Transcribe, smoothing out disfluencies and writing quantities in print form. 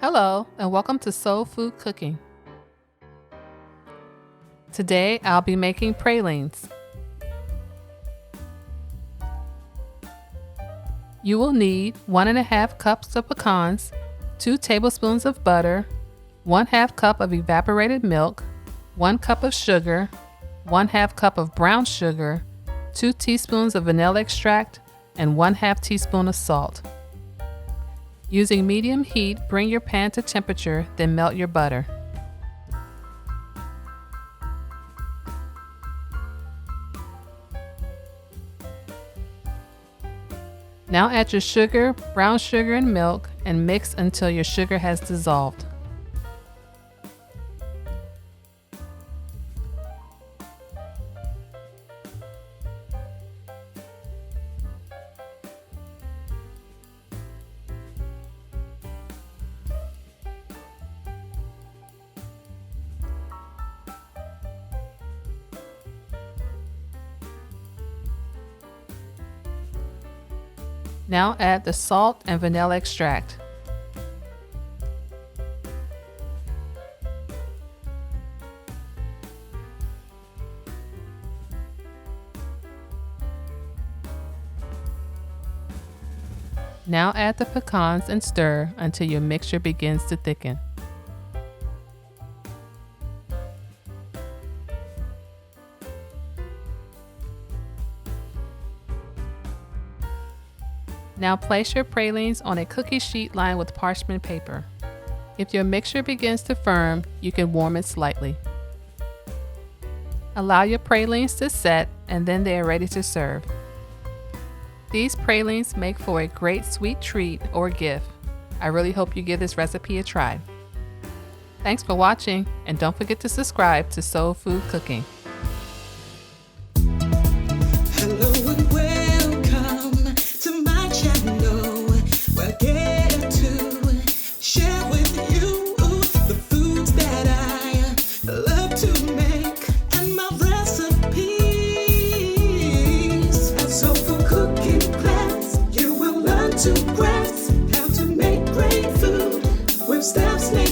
Hello, and welcome to Soul Food Cooking. Today, I'll be making pralines. You will need 1½ cups of pecans, 2 tablespoons of butter, 1/2 cup of evaporated milk, 1 cup of sugar, 1/2 cup of brown sugar, 2 teaspoons of vanilla extract, and 1/2 teaspoon of salt. Using medium heat, bring your pan to temperature, then melt your butter. Now add your sugar, brown sugar, and milk and mix until your sugar has dissolved. Now add the salt and vanilla extract. Now add the pecans and stir until your mixture begins to thicken. Now place your pralines on a cookie sheet lined with parchment paper. If your mixture begins to firm, you can warm it slightly. Allow your pralines to set and then they are ready to serve. These pralines make for a great sweet treat or gift. I really hope you give this recipe a try. Thanks for watching, and don't forget to subscribe to Soul Food Cooking. To grasp how to make great food with steps.